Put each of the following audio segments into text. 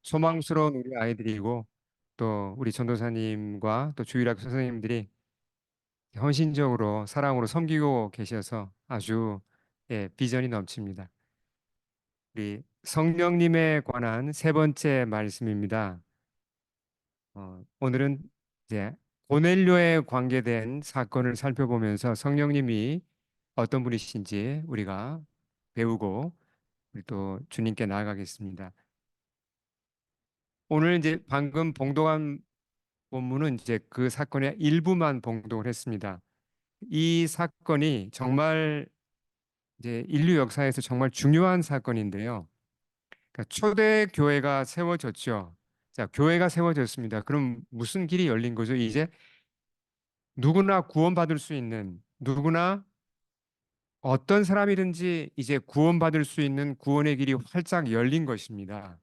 소망스러운 우리 아이들이고 또 우리 전도사님과 또 주일학교 선생님들이 헌신적으로 사랑으로 섬기고 계셔서 아주 비전이 넘칩니다. 우리 성령님에 관한 세 번째 말씀입니다. 오늘은 이제 고넬료에 관계된 사건을 살펴보면서 성령님이 어떤 분이신지 우리가 배우고 우리 또 주님께 나아가겠습니다. 오늘 이제 방금 봉독한 본문은 이제 그 사건의 일부만 봉독을 했습니다. 이 사건이 정말 이제 인류 역사에서 정말 중요한 사건인데요. 그러니까 초대 교회가 세워졌죠. 자, 교회가 세워졌습니다. 그럼 무슨 길이 열린 거죠? 이제 누구나 구원받을 수 있는, 누구나 어떤 사람이든지 이제 구원받을 수 있는 구원의 길이 활짝 열린 것입니다.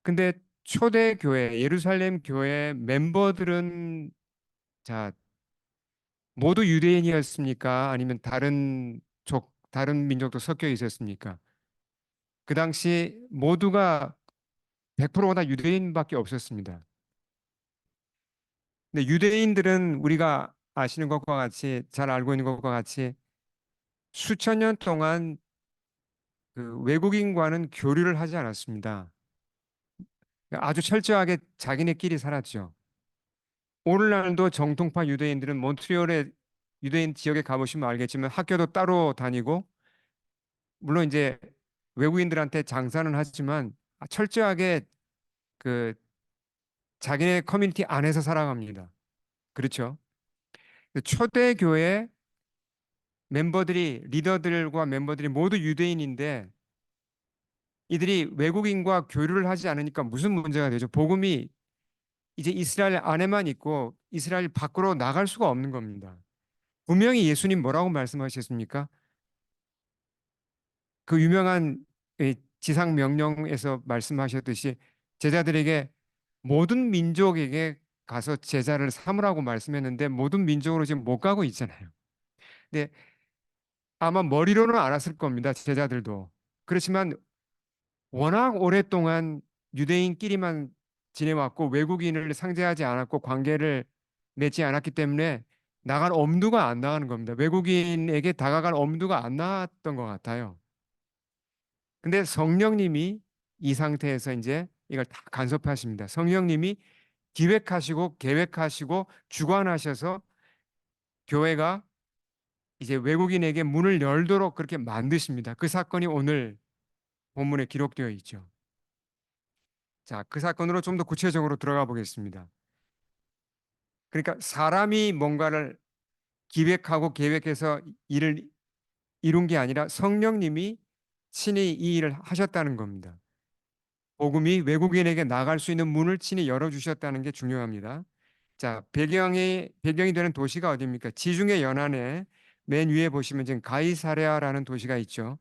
근데 초대 교회, 예루살렘 교회 멤버들은 자, 모두 유대인이었습니까? 아니면 다른 민족도 섞여 있었습니까? 그 당시 모두가 100%가 다 유대인밖에 없었습니다. 근데 유대인들은 우리가 아시는 것과 같이 잘 알고 있는 것과 같이 수천 년 동안 그 외국인과는 교류를 하지 않았습니다. 아주 철저하게 자기네끼리 살았죠. 오늘날도 정통파 유대인들은 몬트리올의 유대인 지역에 가보시면 알겠지만 학교도 따로 다니고 물론 이제 외국인들한테 장사는 하지만 철저하게 그 자기네 커뮤니티 안에서 살아갑니다. 그렇죠? 초대교회 리더들과 멤버들이 모두 유대인인데 이들이 외국인과 교류를 하지 않으니까 무슨 문제가 되죠? 복음이 이제 이스라엘 안에만 있고 이스라엘 밖으로 나갈 수가 없는 겁니다. 분명히 예수님 뭐라고 말씀하셨습니까? 그 유명한 지상 명령에서 말씀하셨듯이 제자들에게 모든 민족에게 가서 제자를 삼으라고 말씀했는데 모든 민족으로 지금 못 가고 있잖아요. 근데 아마 머리로는 알았을 겁니다. 제자들도. 그렇지만 워낙 오랫동안 유대인끼리만 지내왔고 외국인을 상대하지 않았고 관계를 맺지 않았기 때문에 나갈 엄두가 안 나가는 겁니다. 외국인에게 다가갈 엄두가 안 나왔던 것 같아요. 근데 성령님이 이 상태에서 이제 이걸 다 간섭하십니다. 성령님이 기획하시고 계획하시고 주관하셔서 교회가 이제 외국인에게 문을 열도록 그렇게 만드십니다. 그 사건이 오늘 본문에 기록되어 있죠. 자, 그 사건으로 좀 더 구체적으로 들어가 보겠습니다. 그러니까 사람이 뭔가를 기획하고 계획해서 일을 이룬 게 아니라 성령님이 친히 이 일을 하셨다는 겁니다. 복음이 외국인에게 나갈 수 있는 문을 친히 열어주셨다는 게 중요합니다. 자, 배경이 되는 도시가 어디입니까? 지중해 연안에 맨 위에 보시면 지금 가이사랴라는 도시가 있죠.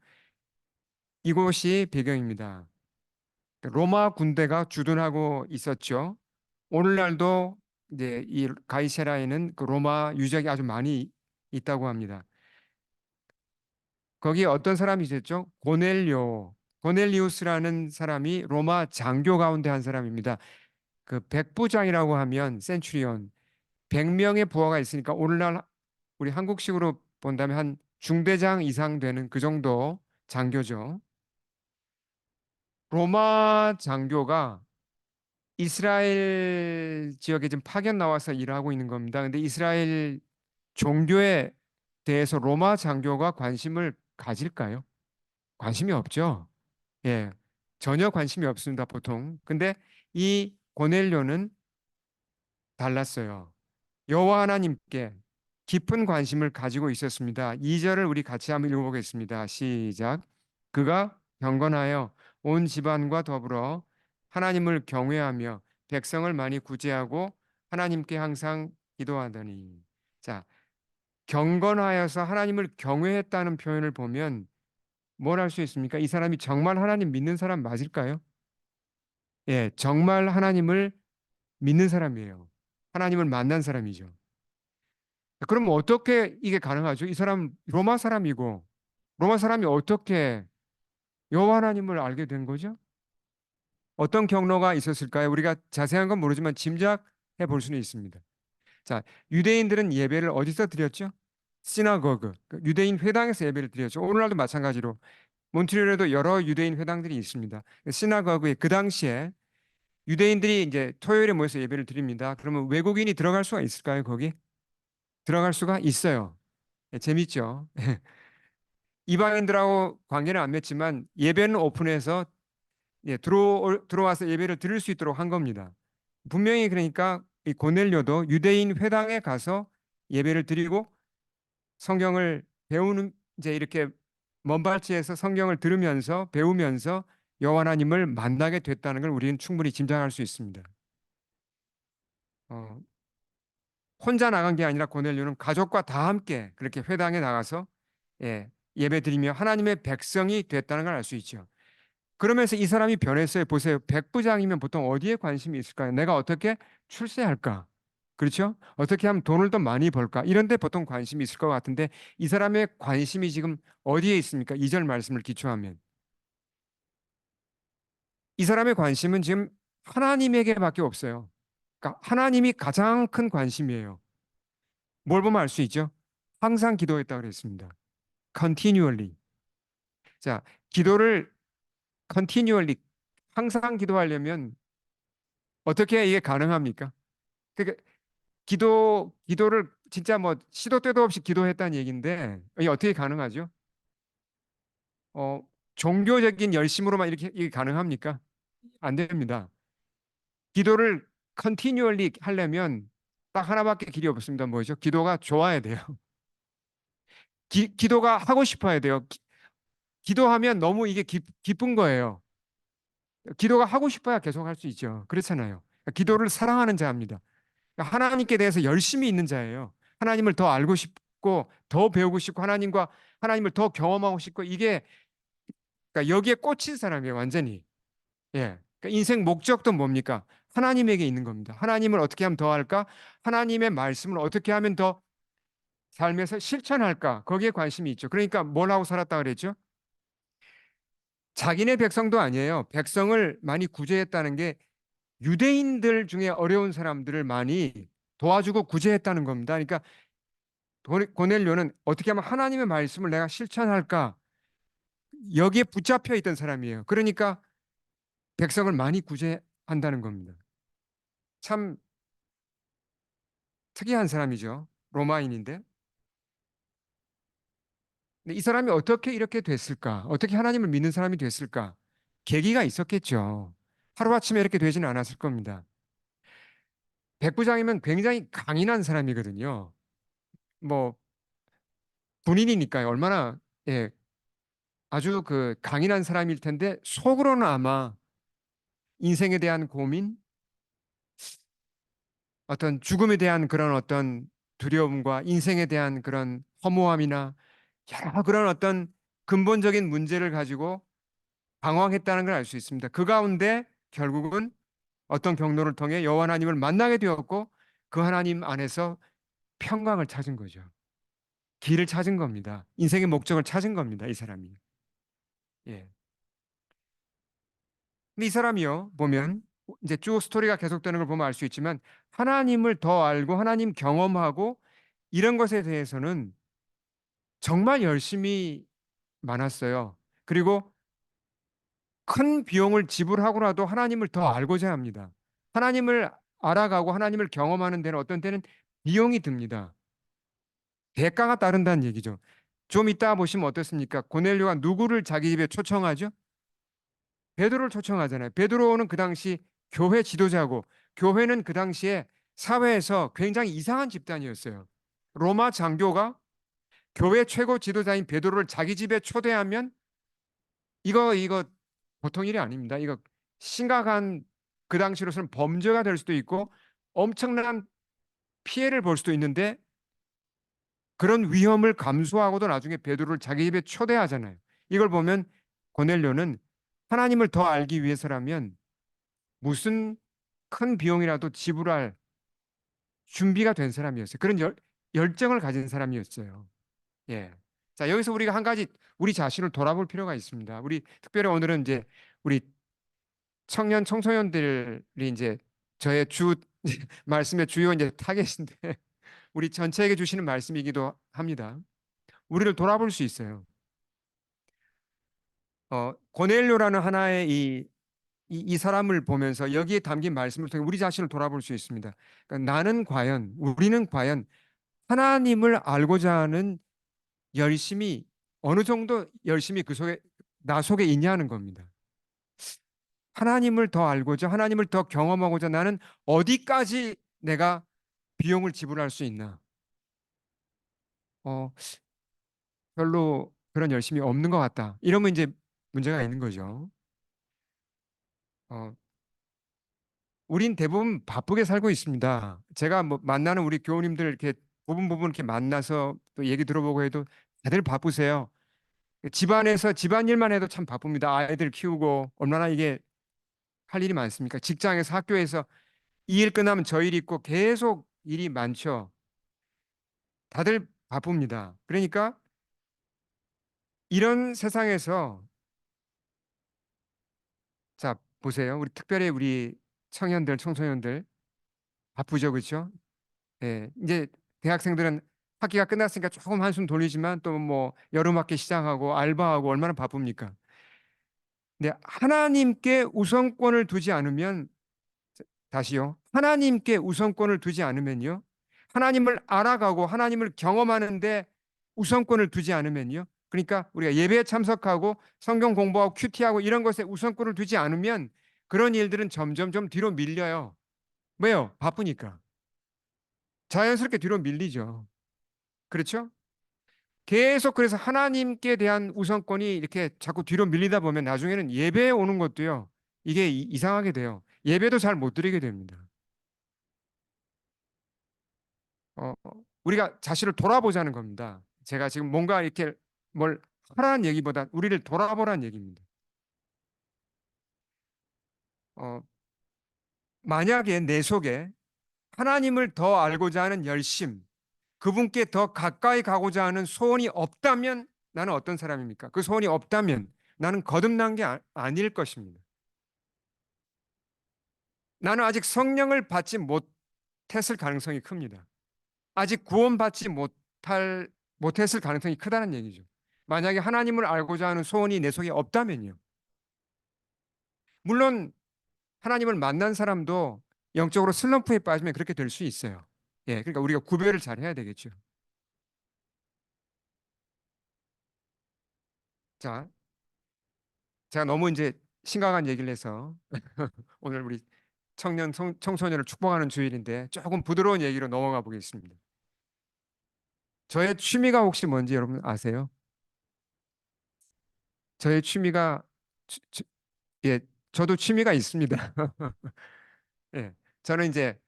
이곳이 배경입니다. 로마 군대가 주둔하고 있었죠. 오늘날도 이제 이 가이사랴에는 그 로마 유적이 아주 많이 있다고 합니다. 거기에 어떤 사람이 있었죠? 고넬리우스라는 사람이 로마 장교 가운데 한 사람입니다. 그 백부장이라고 하면 센츄리온 100명의 부하가 있으니까 오늘날 우리 한국식으로 본다면 한 중대장 이상 되는 그 정도 장교죠. 로마 장교가 이스라엘 지역에 지금 파견 나와서 일하고 있는 겁니다. 근데 이스라엘 종교에 대해서 로마 장교가 관심을 가질까요? 관심이 없죠. 예. 전혀 관심이 없습니다, 보통. 근데 이 고넬료는 달랐어요. 여호와 하나님께 깊은 관심을 가지고 있었습니다. 2절을 우리 같이 한번 읽어보겠습니다. 시작. 그가 경건하여 온 집안과 더불어 하나님을 경외하며 백성을 많이 구제하고 하나님께 항상 기도하더니. 자, 경건하여서 하나님을 경외했다는 표현을 보면 뭘 할 수 있습니까? 이 사람이 정말 하나님 믿는 사람 맞을까요? 예, 정말 하나님을 믿는 사람이에요. 하나님을 만난 사람이죠. 그럼 어떻게 이게 가능하죠? 이 사람 로마 사람이고 로마 사람이 어떻게 여호와 하나님을 알게 된 거죠? 어떤 경로가 있었을까요? 우리가 자세한 건 모르지만 짐작해 볼 수는 있습니다. 자, 유대인들은 예배를 어디서 드렸죠? 시나고그, 그 유대인 회당에서 예배를 드렸죠. 오늘날도 마찬가지로 몬트리올에도 여러 유대인 회당들이 있습니다. 시나고그에 그 당시에 유대인들이 이제 토요일에 모여서 예배를 드립니다. 그러면 외국인이 들어갈 수가 있을까요? 거기 들어갈 수가 있어요. 재밌죠? 이방인들하고 관계는 안 맺지만 예배는 오픈해서 들어와서 예배를 드릴 수 있도록 한 겁니다. 분명히 그러니까 이 고넬료도 유대인 회당에 가서 예배를 드리고 성경을 배우는 이제 이렇게 먼 발치에서 성경을 들으면서 배우면서 여호와 하나님을 만나게 됐다는 걸 우리는 충분히 짐작할 수 있습니다. 어, 혼자 나간 게 아니라 고넬료는 가족과 다 함께 그렇게 회당에 나가서 예배 드리며 하나님의 백성이 됐다는 걸 알 수 있죠. 그러면서 이 사람이 변했어요. 보세요. 백부장이면 보통 어디에 관심이 있을까요? 내가 어떻게 출세할까? 그렇죠? 어떻게 하면 돈을 더 많이 벌까? 이런 데 보통 관심이 있을 것 같은데 이 사람의 관심이 지금 어디에 있습니까? 2절 말씀을 기초하면. 이 사람의 관심은 지금 하나님에게밖에 없어요. 그러니까 하나님이 가장 큰 관심이에요. 뭘 보면 알 수 있죠? 항상 기도했다고 그랬습니다. continually. 자, 기도를 continually 항상 기도하려면 어떻게 이게 가능합니까? 그러니까 기도를 진짜 뭐 시도 때도 없이 기도했다는 얘기인데 이게 어떻게 가능하죠? 어, 종교적인 열심으로만 이게 가능합니까? 안 됩니다. 기도를 continually 하려면 딱 하나밖에 길이 없습니다. 뭐죠? 기도가 좋아야 돼요. 기도가 하고 싶어야 돼요. 기도하면 너무 이게 기쁜 거예요. 기도가 하고 싶어야 계속 할 수 있죠. 그렇잖아요. 그러니까 기도를 사랑하는 자입니다. 그러니까 하나님께 대해서 열심히 있는 자예요. 하나님을 더 알고 싶고 더 배우고 싶고 하나님을 더 경험하고 싶고 이게 그러니까 여기에 꽂힌 사람이에요. 완전히. 예. 그러니까 인생 목적도 뭡니까? 하나님에게 있는 겁니다. 하나님을 어떻게 하면 더 할까? 하나님의 말씀을 어떻게 하면 더 삶에서 실천할까? 거기에 관심이 있죠. 그러니까 뭘 하고 살았다 그랬죠? 자기네 백성도 아니에요. 백성을 많이 구제했다는 게 유대인들 중에 어려운 사람들을 많이 도와주고 구제했다는 겁니다. 그러니까 고넬료는 어떻게 하면 하나님의 말씀을 내가 실천할까? 여기에 붙잡혀 있던 사람이에요. 그러니까 백성을 많이 구제한다는 겁니다. 참 특이한 사람이죠. 로마인인데. 근데 이 사람이 어떻게 이렇게 됐을까? 어떻게 하나님을 믿는 사람이 됐을까? 계기가 있었겠죠. 하루아침에 이렇게 되지는 않았을 겁니다. 백부장이면 굉장히 강인한 사람이거든요. 뭐 군인이니까요. 얼마나 아주 그 강인한 사람일 텐데 속으로는 아마 인생에 대한 고민, 어떤 죽음에 대한 그런 어떤 두려움과 인생에 대한 그런 허무함이나 여러 그런 어떤 근본적인 문제를 가지고 방황했다는 걸 알 수 있습니다. 그 가운데 결국은 어떤 경로를 통해 여호와 하나님을 만나게 되었고 그 하나님 안에서 평강을 찾은 거죠. 길을 찾은 겁니다. 인생의 목적을 찾은 겁니다. 이 사람이. 예. 근데 이 사람이요, 보면 이제 쭉 스토리가 계속되는 걸 보면 알 수 있지만 하나님을 더 알고 하나님 경험하고 이런 것에 대해서는 정말 열심히 많았어요. 그리고 큰 비용을 지불하고라도 하나님을 더 알고자 합니다. 하나님을 알아가고 하나님을 경험하는 데는 어떤 때는 비용이 듭니다. 대가가 따른다는 얘기죠. 좀 이따 보시면 어떻습니까? 고넬료가 누구를 자기 집에 초청하죠? 베드로를 초청하잖아요. 베드로는 그 당시 교회 지도자고 교회는 그 당시에 사회에서 굉장히 이상한 집단이었어요. 로마 장교가 교회 최고 지도자인 베드로를 자기 집에 초대하면 이거 보통 일이 아닙니다. 이거 심각한 그 당시로서는 범죄가 될 수도 있고 엄청난 피해를 볼 수도 있는데 그런 위험을 감수하고도 나중에 베드로를 자기 집에 초대하잖아요. 이걸 보면 고넬료는 하나님을 더 알기 위해서라면 무슨 큰 비용이라도 지불할 준비가 된 사람이었어요. 그런 열정을 가진 사람이었어요. 예. 자, 여기서 우리가 한 가지 우리 자신을 돌아볼 필요가 있습니다. 우리 특별히 오늘은 이제 우리 청년 청소년들이 이제 저의 주 말씀의 주요 이제 타겟인데 우리 전체에게 주시는 말씀이기도 합니다. 우리를 돌아볼 수 있어요. 고넬료라는 하나의 이 사람을 보면서 여기에 담긴 말씀을 통해 우리 자신을 돌아볼 수 있습니다. 그러니까 우리는 과연 하나님을 알고자 하는 열심이 어느 정도 열심히 그 속에 나 속에 있냐는 겁니다. 하나님을 더 알고자 하나님을 더 경험하고자 나는 어디까지 내가 비용을 지불할 수 있나? 어, 별로 그런 열심이 없는 것 같다. 이러면 이제 문제가 있는 거죠. 어, 우린 대부분 바쁘게 살고 있습니다. 제가 뭐 만나는 우리 교우님들 이렇게 부분 이렇게 만나서 또 얘기 들어보고 해도 다들 바쁘세요. 집안에서 집안일만 해도 참 바쁩니다. 아이들 키우고 얼마나 이게 할 일이 많습니까? 직장에서 학교에서 이 일 끝나면 저 일 있고 계속 일이 많죠. 다들 바쁩니다. 그러니까 이런 세상에서 자 보세요. 우리 특별히 우리 청년들, 청소년들 바쁘죠, 그렇죠? 예, 이제 대학생들은 학기가 끝났으니까 조금 한숨 돌리지만 또 뭐 여름학기 시작하고 알바하고 얼마나 바쁩니까? 근데 하나님께 우선권을 두지 않으면 다시요. 하나님께 우선권을 두지 않으면요. 하나님을 알아가고 하나님을 경험하는데 우선권을 두지 않으면요. 그러니까 우리가 예배에 참석하고 성경 공부하고 큐티하고 이런 것에 우선권을 두지 않으면 그런 일들은 점점 좀 뒤로 밀려요. 왜요? 바쁘니까. 자연스럽게 뒤로 밀리죠. 그렇죠? 계속 그래서 하나님께 대한 우선권이 이렇게 자꾸 뒤로 밀리다 보면 나중에는 예배에 오는 것도요. 이게 이상하게 돼요. 예배도 잘 못 드리게 됩니다. 어, 우리가 자신을 돌아보자는 겁니다. 제가 지금 뭔가 이렇게 뭘 하라는 얘기보다 우리를 돌아보라는 얘기입니다. 어, 만약에 내 속에 하나님을 더 알고자 하는 열심, 그분께 더 가까이 가고자 하는 소원이 없다면 나는 어떤 사람입니까? 그 소원이 없다면 나는 거듭난 게 아닐 것입니다. 나는 아직 성령을 받지 못했을 가능성이 큽니다. 아직 구원받지 못했을 가능성이 크다는 얘기죠. 만약에 하나님을 알고자 하는 소원이 내 속에 없다면요. 물론 하나님을 만난 사람도 영적으로 슬럼프에 빠지면 그렇게 될 수 있어요. 예, 그러니까 우리가 구별을 잘 해야 되겠죠. 자, 제가 너무 이제 심각한 얘기를 해서 오늘 우리 청소년을 축복하는 주일인데 조금 부드러운 얘기로 넘어가 보겠습니다. 저의 취미가 혹시 뭔지 여러분 아세요? 저의 취미가 추- 추- 예, 저도 취미가 있습니다. 예, 저는 이제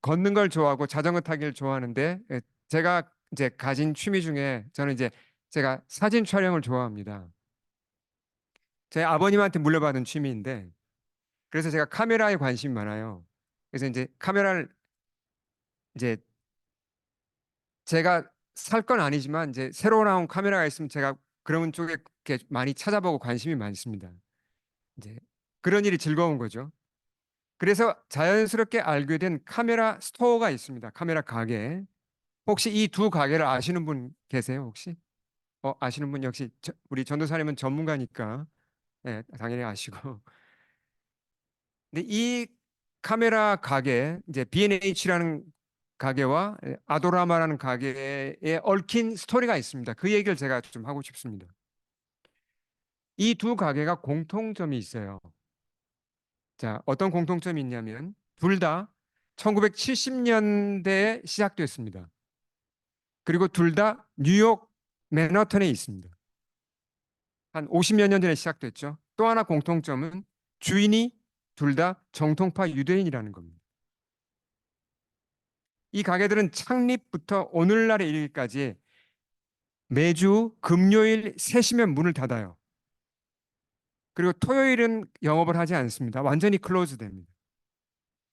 걷는 걸 좋아하고 자전거 타기를 좋아하는데 예, 제가 이제 가진 취미 중에 저는 이제 제가 사진 촬영을 좋아합니다. 제 아버님한테 물려받은 취미인데 그래서 제가 카메라에 관심이 많아요. 그래서 이제 카메라를 이제 제가 살 건 아니지만 이제 새로 나온 카메라가 있으면 제가 그런 쪽에 이렇게 많이 찾아보고 관심이 많습니다. 이제 그런 일이 즐거운 거죠. 그래서 자연스럽게 알게 된 카메라 스토어가 있습니다. 카메라 가게. 혹시 이 두 가게를 아시는 분 계세요? 혹시? 아시는 분 역시 우리 전도사님은 전문가니까 예, 당연히 아시고. 근데 이 카메라 가게 이제 B&H라는 가게와 아도라마라는 가게에 얽힌 스토리가 있습니다. 그 얘기를 제가 좀 하고 싶습니다. 이 두 가게가 공통점이 있어요. 자, 어떤 공통점이 있냐면 둘 다 1970년대에 시작됐습니다. 그리고 둘 다 뉴욕 맨하탄에 있습니다. 한 50여 년 전에 시작됐죠. 또 하나 공통점은 주인이 둘 다 정통파 유대인이라는 겁니다. 이 가게들은 창립부터 오늘날에 이르기까지 매주 금요일 3시면 문을 닫아요. 그리고 토요일은 영업을 하지 않습니다. 완전히 클로즈 됩니다.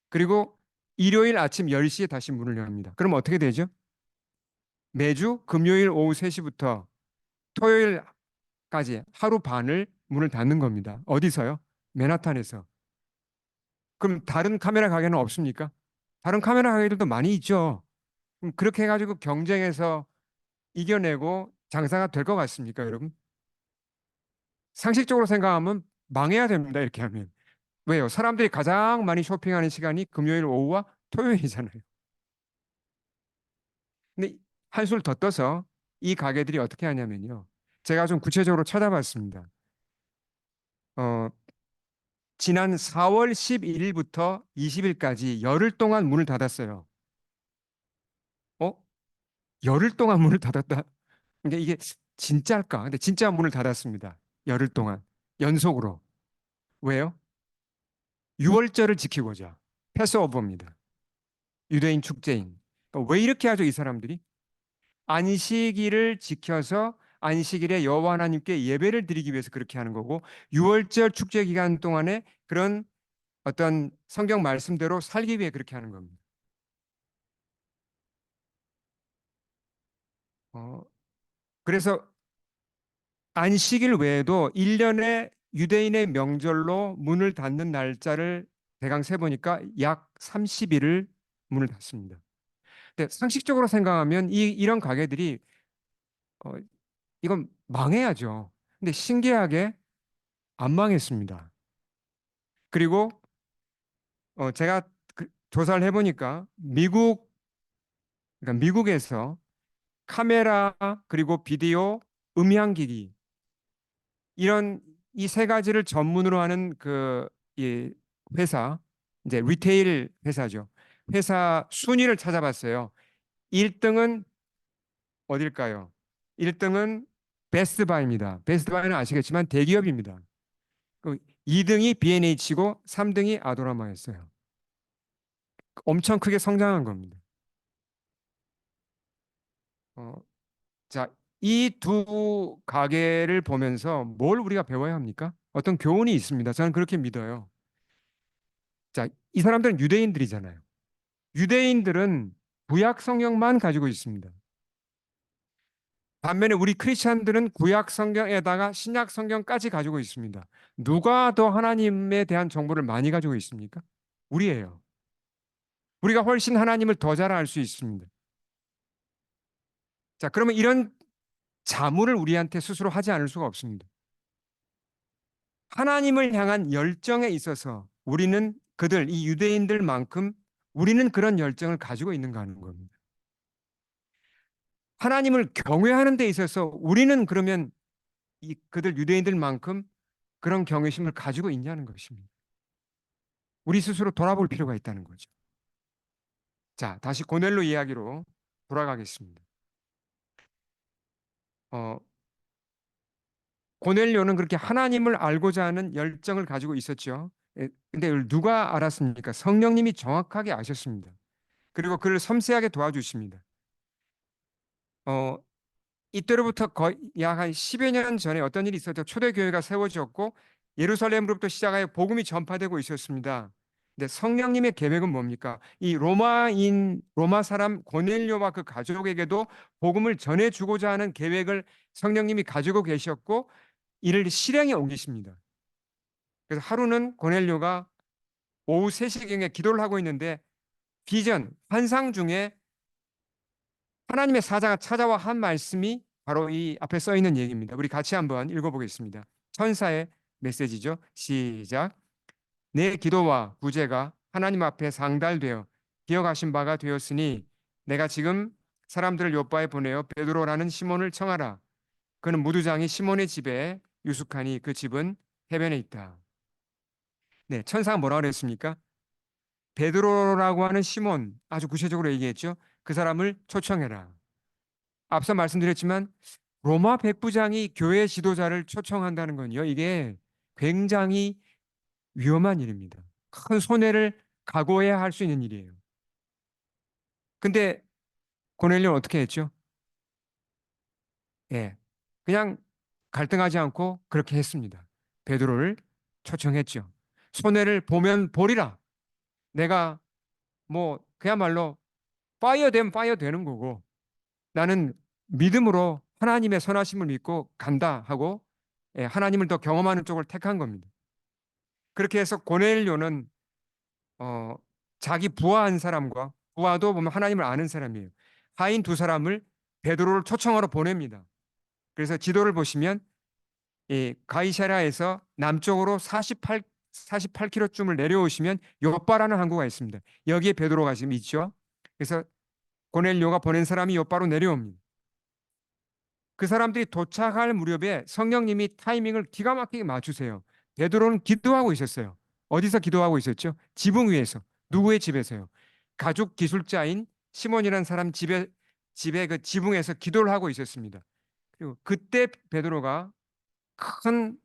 그리고 일요일 아침 10시에 다시 문을 엽니다. 그럼 어떻게 되죠? 매주 금요일 오후 3시부터 토요일까지 하루 반을 문을 닫는 겁니다. 어디서요? 맨하탄에서. 그럼 다른 카메라 가게는 없습니까? 다른 카메라 가게들도 많이 있죠. 그럼 그렇게 해가지고 경쟁해서 이겨내고 장사가 될 것 같습니까, 여러분? 상식적으로 생각하면 망해야 됩니다, 이렇게 하면. 왜요? 사람들이 가장 많이 쇼핑하는 시간이 금요일 오후와 토요일이잖아요. 근데 한술 더 떠서 이 가게들이 어떻게 하냐면요. 제가 좀 구체적으로 찾아봤습니다. 어, 지난 4월 11일부터 20일까지 열흘 동안 문을 닫았어요. 어? 열흘 동안 문을 닫았다. 그러니까 이게 진짜일까? 근데 진짜 문을 닫았습니다. 열흘 동안 연속으로. 왜요? 유월절을 지키고자. 패스오버입니다. 유대인 축제인. 그러니까 왜 이렇게 하죠, 이 사람들이? 안식일을 지켜서 안식일에 여호와 하나님께 예배를 드리기 위해서 그렇게 하는 거고 유월절 축제 기간 동안에 그런 어떤 성경 말씀대로 살기 위해 그렇게 하는 겁니다. 어, 그래서 안식일 외에도 1년에 유대인의 명절로 문을 닫는 날짜를 대강 세보니까 약 30일을 문을 닫습니다. 근데 상식적으로 생각하면 이런 가게들이 어, 이건 망해야죠. 근데 신기하게 안 망했습니다. 그리고 제가 조사를 해보니까 그러니까 미국에서 카메라 그리고 비디오, 음향기기 이런 이 세 가지를 전문으로 하는 이 회사 이제 리테일 회사죠. 회사 순위를 찾아봤어요. 1등은 어딜까요? 1등은 베스트바이입니다. 베스트바이는 아시겠지만 대기업입니다. 2등이 B&H고 3등이 아도라마였어요. 엄청 크게 성장한 겁니다. 어, 자, 이 두 가게를 보면서 뭘 우리가 배워야 합니까? 어떤 교훈이 있습니다. 저는 그렇게 믿어요. 자, 이 사람들은 유대인들이잖아요. 유대인들은 구약 성경만 가지고 있습니다. 반면에 우리 크리스찬들은 구약 성경에다가 신약 성경까지 가지고 있습니다. 누가 더 하나님에 대한 정보를 많이 가지고 있습니까? 우리예요. 우리가 훨씬 하나님을 더 잘 알 수 있습니다. 자, 그러면 이런 자문을 우리한테 스스로 하지 않을 수가 없습니다. 하나님을 향한 열정에 있어서 우리는 이 유대인들만큼 우리는 그런 열정을 가지고 있는가 하는 겁니다. 하나님을 경외하는 데 있어서 우리는 그러면 그들 유대인들만큼 그런 경외심을 가지고 있냐는 것입니다. 우리 스스로 돌아볼 필요가 있다는 거죠. 자, 다시 고넬로 이야기로 돌아가겠습니다. 어, 고넬료는 그렇게 하나님을 알고자 하는 열정을 가지고 있었죠. 근데 이걸 누가 알았습니까? 성령님이 정확하게 아셨습니다. 그리고 그를 섬세하게 도와주십니다. 어, 이때로부터 거의 약 한 10여 년 전에 어떤 일이 있었죠. 초대교회가 세워졌고 예루살렘으로부터 시작하여 복음이 전파되고 있었습니다. 근데 성령님의 계획은 뭡니까? 이 로마 사람 고넬료와 그 가족에게도 복음을 전해주고자 하는 계획을 성령님이 가지고 계셨고 이를 실행에 옮기십니다. 그래서 하루는 고넬료가 오후 3시경에 기도를 하고 있는데 환상 중에 하나님의 사자가 찾아와 한 말씀이 바로 이 앞에 써 있는 얘기입니다. 우리 같이 한번 읽어보겠습니다. 천사의 메시지죠. 시작. 내 기도와 구제가 하나님 앞에 상달되어 기억하신 바가 되었으니 내가 지금 사람들을 요바에 보내어 베드로라는 시몬을 청하라. 그는 무두장이 시몬의 집에 유숙하니 그 집은 해변에 있다. 네, 천사가 뭐라 그랬습니까? 베드로라고 하는 시몬 아주 구체적으로 얘기했죠. 그 사람을 초청해라. 앞서 말씀드렸지만 로마 백부장이 교회 지도자를 초청한다는 건요. 이게 굉장히 위험한 일입니다. 큰 손해를 각오해야 할 수 있는 일이에요. 근데 고넬료는 어떻게 했죠? 예. 그냥 갈등하지 않고 그렇게 했습니다. 베드로를 초청했죠. 손해를 보면 보리라. 내가 뭐 그야말로 파이어 되면 파이어 되는 거고 나는 믿음으로 하나님의 선하심을 믿고 간다 하고 하나님을 더 경험하는 쪽을 택한 겁니다. 그렇게 해서 고넬료는 어, 자기 부하 한 사람과 부하도 보면 하나님을 아는 사람이에요. 하인 두 사람을 베드로를 초청하러 보냅니다. 그래서 지도를 보시면 이 가이사랴에서 남쪽으로 48km쯤을 내려오시면 요빠라는 항구가 있습니다. 여기에 베드로가 지금 있죠. 그래서 고넬료가 보낸 사람이 요빠로 내려옵니다. 그 사람들이 도착할 무렵에 성령님이 타이밍을 기가 막히게 맞추세요. 베드로는 기도하고 있었어요. 어디서 기도하고 있었죠? 지붕 위에서. 누구의 집에서요? 가죽 기술자인 시몬이라는 사람 집에 그 지붕에서 기도를 하고 있었습니다. 그리고 그때 베드로가 큰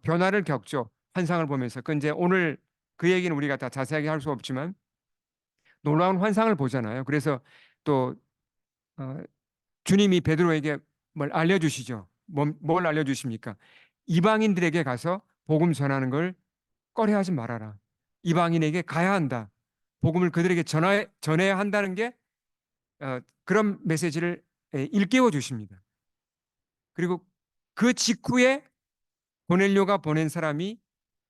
변화를 겪죠. 환상을 보면서. 그 이제 오늘 그 얘기는 우리가 다 자세하게 할 수 없지만 놀라운 환상을 보잖아요. 그래서 또 어, 주님이 베드로에게 뭘 알려주시죠. 뭘 알려주십니까? 이방인들에게 가서 복음 전하는 걸 꺼려하지 말아라. 이방인에게 가야 한다. 복음을 그들에게 전해야 한다는 게 그런 메시지를 일깨워 주십니다. 그리고 그 직후에 고넬료가 보낸 사람이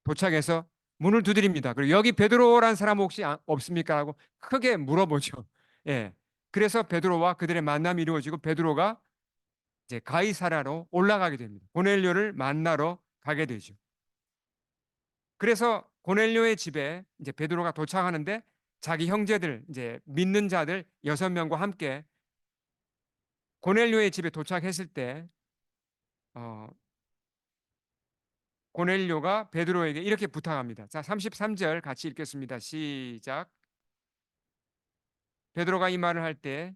도착해서 문을 두드립니다. 그리고 여기 베드로라는 사람 혹시 없습니까? 하고 크게 물어보죠. 예. 그래서 베드로와 그들의 만남이 이루어지고 베드로가 이제 가이사라로 올라가게 됩니다. 고넬료를 만나러 가게 되죠. 그래서 고넬료의 집에 이제 베드로가 도착하는데 자기 형제들 이제 믿는 자들 6명과 함께 고넬료의 집에 도착했을 때 어, 고넬료가 베드로에게 이렇게 부탁합니다. 자, 33절 같이 읽겠습니다. 시작. 베드로가 이 말을 할 때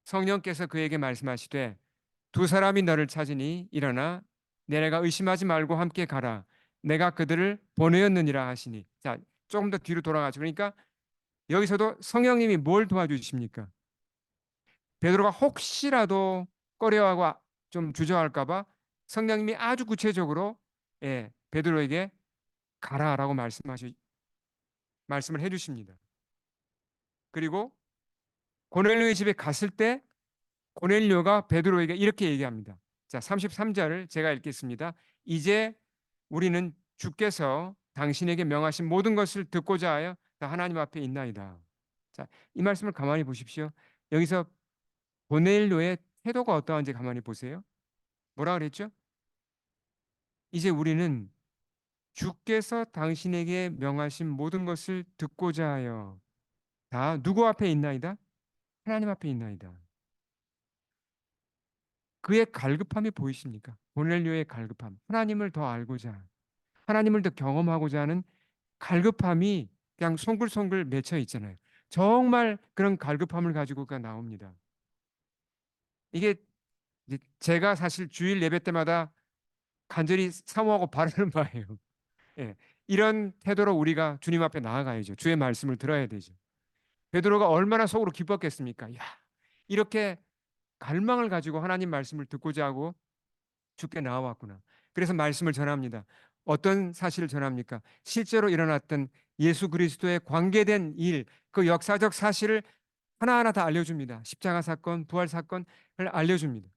성령께서 그에게 말씀하시되 두 사람이 너를 찾으니 일어나 내가 의심하지 말고 함께 가라. 내가 그들을 보내었느니라 하시니. 자, 조금 더 뒤로 돌아가죠. 그러니까 여기서도 성령님이 뭘 도와주십니까? 베드로가 혹시라도 꺼려하고 좀 주저할까 봐 성령님이 아주 구체적으로 베드로에게 가라라고 말씀을 해 주십니다. 그리고 고넬료의 집에 갔을 때 고넬료가 베드로에게 이렇게 얘기합니다. 자, 33절을 제가 읽겠습니다. 이제 우리는 주께서 당신에게 명하신 모든 것을 듣고자 하여 다 하나님 앞에 있나이다. 자, 이 말씀을 가만히 보십시오. 여기서 고넬료의 태도가 어떠한지 가만히 보세요. 뭐라 그랬죠? 이제 우리는 주께서 당신에게 명하신 모든 것을 듣고자 하여 다 누구 앞에 있나이다? 하나님 앞에 있나이다. 그의 갈급함이 보이십니까? 고넬료의 갈급함. 하나님을 더 알고자, 하나님을 더 경험하고자 하는 갈급함이 그냥 송글송글 맺혀 있잖아요. 정말 그런 갈급함을 가지고가 나옵니다. 이게 이제 제가 사실 주일 예배 때마다 간절히 사모하고 바라는 바예요. 예. 이런 태도로 우리가 주님 앞에 나아가야죠. 주의 말씀을 들어야 되죠. 베드로가 얼마나 속으로 기뻤겠습니까? 야, 이렇게 갈망을 가지고 하나님 말씀을 듣고자 하고 주께 나와왔구나. 그래서 말씀을 전합니다. 어떤 사실을 전합니까? 실제로 일어났던 예수 그리스도의 관계된 일, 그 역사적 사실을 하나하나 다 알려줍니다. 십자가 사건, 부활 사건을 알려줍니다.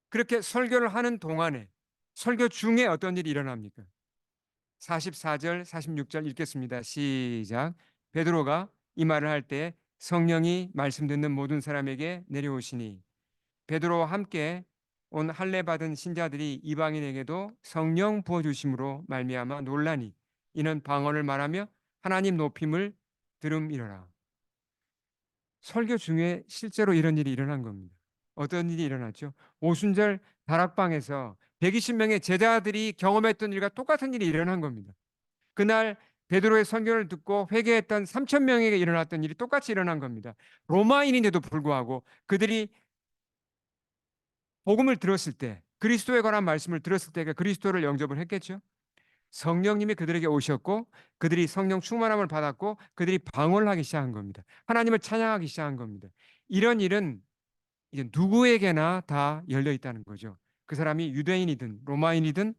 그렇게 설교를 하는 동안에 설교 중에 어떤 일이 일어납니까? 44절, 46절 읽겠습니다. 시작. 베드로가 이 말을 할 때 성령이 말씀 듣는 모든 사람에게 내려오시니 베드로와 함께 온 할례 받은 신자들이 이방인에게도 성령 부어 주심으로 말미암아 놀라니 이는 방언을 말하며 하나님 높임을 들음이러라. 설교 중에 실제로 이런 일이 일어난 겁니다. 어떤 일이 일어났죠? 오순절 다락방에서 120명의 제자들이 경험했던 일과 똑같은 일이 일어난 겁니다. 그날 베드로의 선교를 듣고 회개했던 3천 명에게 일어났던 일이 똑같이 일어난 겁니다. 로마인인데도 불구하고 그들이 복음을 들었을 때 그리스도에 관한 말씀을 들었을 때 그리스도를 영접을 했겠죠. 성령님이 그들에게 오셨고 그들이 성령 충만함을 받았고 그들이 방언을 하기 시작한 겁니다. 하나님을 찬양하기 시작한 겁니다. 이런 일은 이제 누구에게나 다 열려 있다는 거죠. 그 사람이 유대인이든 로마인이든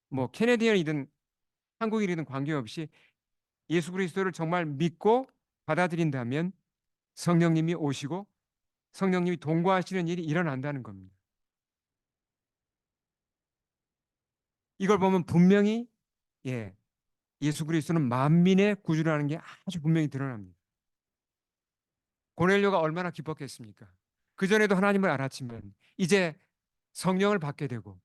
뭐 캐네디언이든 한국인이든 관계없이 예수 그리스도를 정말 믿고 받아들인다면 성령님이 오시고 성령님이 동거하시는 일이 일어난다는 겁니다. 이걸 보면 분명히 예, 예수 그리스도는 만민의 구주라는 게 아주 분명히 드러납니다. 고넬료가 얼마나 기뻤겠습니까? 그전에도 하나님을 알았지만 이제 성령을 받게 되고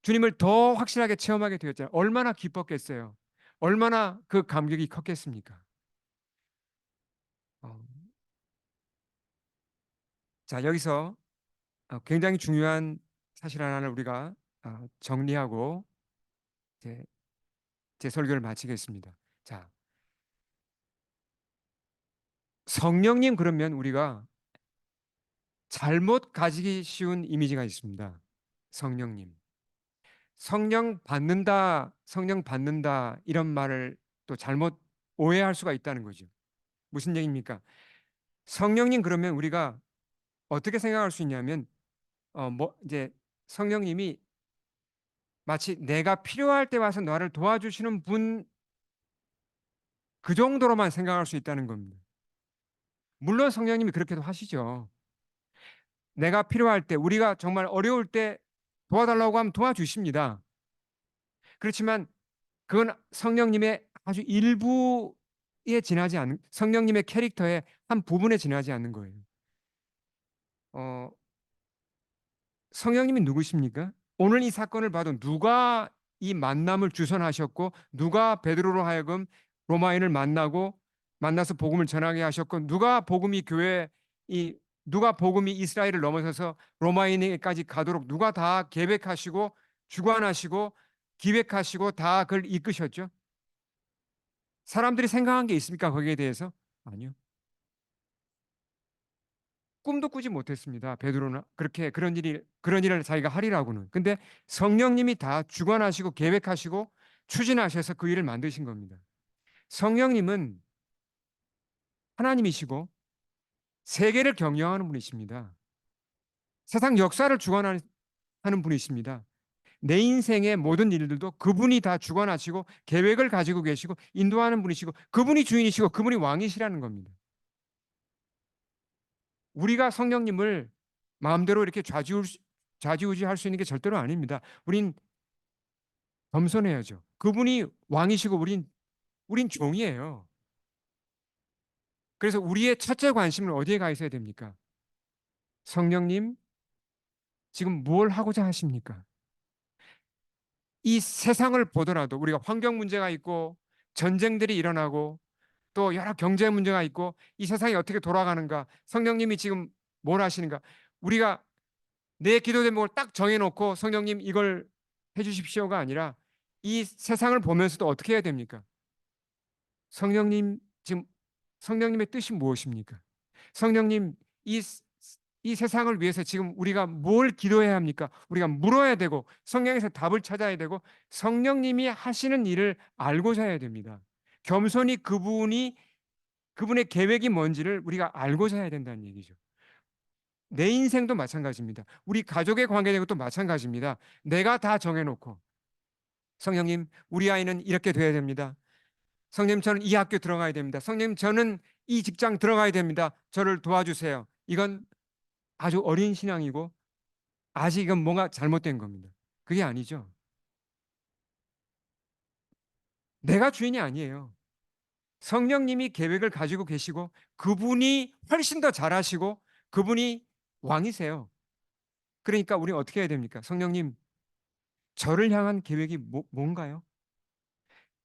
주님을 더 확실하게 체험하게 되었잖아요. 얼마나 기뻤겠어요. 얼마나 그 감격이 컸겠습니까? 어, 자, 여기서 굉장히 중요한 사실 하나를 우리가 정리하고 이제 제 설교를 마치겠습니다. 자, 성령님 그러면 우리가 잘못 가지기 쉬운 이미지가 있습니다. 성령님. 성령 받는다 이런 말을 또 잘못 오해할 수가 있다는 거죠. 무슨 얘기입니까? 성령님 그러면 우리가 어떻게 생각할 수 있냐면 뭐 이제 성령님이 마치 내가 필요할 때 와서 나를 도와주시는 분 그 정도로만 생각할 수 있다는 겁니다. 물론 성령님이 그렇게도 하시죠. 내가 필요할 때 우리가 정말 어려울 때 도와달라고 하면 도와주십니다. 그렇지만 그건 성령님의 아주 일부에 지나지 않는 성령님의 캐릭터의 한 부분에 지나지 않는 거예요. 어, 성령님이 누구십니까? 오늘 이 사건을 봐도 누가 이 만남을 주선하셨고 누가 베드로로 하여금 로마인을 만나서 복음을 전하게 하셨고 이 누가 복음이 이스라엘을 넘어서서 로마인에까지 가도록 누가 다 계획하시고 주관하시고 기획하시고 다 그걸 이끄셨죠? 사람들이 생각한 게 있습니까? 거기에 대해서? 아니요. 꿈도 꾸지 못했습니다. 베드로는 그렇게 그런 일을 자기가 하리라고는. 근데 성령님이 다 주관하시고 계획하시고 추진하셔서 그 일을 만드신 겁니다. 성령님은 하나님이시고 세계를 경영하는 분이십니다. 세상 역사를 주관하는 분이십니다. 내 인생의 모든 일들도 그분이 다 주관하시고 계획을 가지고 계시고 인도하는 분이시고 그분이 주인이시고 그분이 왕이시라는 겁니다. 우리가 성령님을 마음대로 이렇게 좌지우지할 수 있는 게 절대로 아닙니다. 우린 겸손해야죠. 그분이 왕이시고 우린 종이에요. 그래서 우리의 첫째 관심은 어디에 가 있어야 됩니까? 성령님, 지금 뭘 하고자 하십니까? 이 세상을 보더라도 우리가 환경 문제가 있고 전쟁들이 일어나고 또 여러 경제 문제가 있고 이 세상이 어떻게 돌아가는가? 성령님이 지금 뭘 하시는가? 우리가 내 기도 제목을 딱 정해놓고 성령님 이걸 해주십시오가 아니라 이 세상을 보면서도 어떻게 해야 됩니까? 성령님 지금 성령님의 뜻이 무엇입니까? 성령님 이 세상을 위해서 지금 우리가 뭘 기도해야 합니까? 우리가 물어야 되고 성령에서 답을 찾아야 되고 성령님이 하시는 일을 알고자 해야 됩니다. 겸손히 그분의 계획이 뭔지를 우리가 알고자 해야 된다는 얘기죠. 내 인생도 마찬가지입니다. 우리 가족의 관계된 것도 마찬가지입니다. 내가 다 정해놓고 성령님 우리 아이는 이렇게 돼야 됩니다. 성령님 저는 이 학교 들어가야 됩니다. 성령님 저는 이 직장 들어가야 됩니다. 저를 도와주세요. 이건 아주 어린 신앙이고 아직 이건 뭔가 잘못된 겁니다. 그게 아니죠. 내가 주인이 아니에요. 성령님이 계획을 가지고 계시고 그분이 훨씬 더 잘하시고 그분이 왕이세요. 그러니까 우리는 어떻게 해야 됩니까? 성령님 저를 향한 계획이 뭔가요?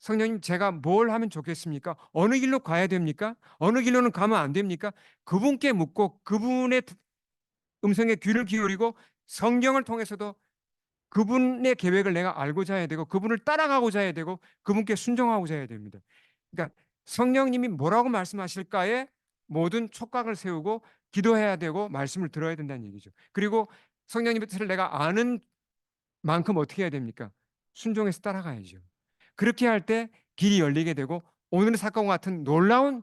성령님 제가 뭘 하면 좋겠습니까? 어느 길로 가야 됩니까? 어느 길로는 가면 안 됩니까? 그분께 묻고 그분의 음성에 귀를 기울이고 성경을 통해서도 그분의 계획을 내가 알고자 해야 되고 그분을 따라가고자 해야 되고 그분께 순종하고자 해야 됩니다. 그러니까 성령님이 뭐라고 말씀하실까에 모든 촉각을 세우고 기도해야 되고 말씀을 들어야 된다는 얘기죠. 그리고 성령님의 뜻을 내가 아는 만큼 어떻게 해야 됩니까? 순종해서 따라가야죠. 그렇게 할 때 길이 열리게 되고 오늘 사건과 같은 놀라운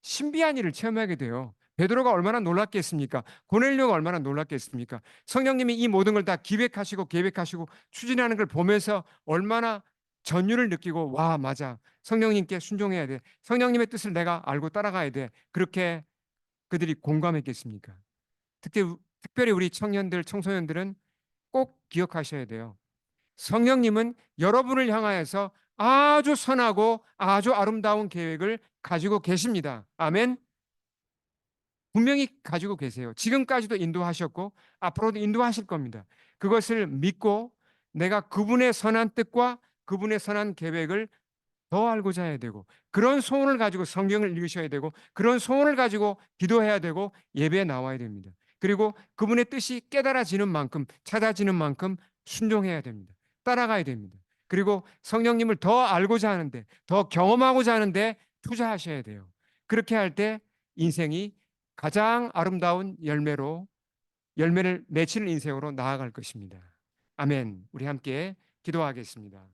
신비한 일을 체험하게 돼요. 베드로가 얼마나 놀랐겠습니까? 고넬료가 얼마나 놀랐겠습니까? 성령님이 이 모든 걸 다 기획하시고 계획하시고 추진하는 걸 보면서 얼마나 전율을 느끼고 와 맞아 성령님께 순종해야 돼. 성령님의 뜻을 내가 알고 따라가야 돼. 그렇게 그들이 공감했겠습니까? 특별히 우리 청년들 청소년들은 꼭 기억하셔야 돼요. 성령님은 여러분을 향하여서 아주 선하고 아주 아름다운 계획을 가지고 계십니다. 아멘. 분명히 가지고 계세요. 지금까지도 인도하셨고 앞으로도 인도하실 겁니다. 그것을 믿고 내가 그분의 선한 뜻과 그분의 선한 계획을 더 알고자 해야 되고, 그런 소원을 가지고 성경을 읽으셔야 되고, 그런 소원을 가지고 기도해야 되고, 예배에 나와야 됩니다. 그리고 그분의 뜻이 깨달아지는 만큼, 찾아지는 만큼 순종해야 됩니다. 따라가야 됩니다. 그리고 성령님을 더 알고자 하는데, 더 경험하고자 하는데 투자하셔야 돼요. 그렇게 할 때 인생이 가장 아름다운 열매를 맺히는 인생으로 나아갈 것입니다. 아멘. 우리 함께 기도하겠습니다.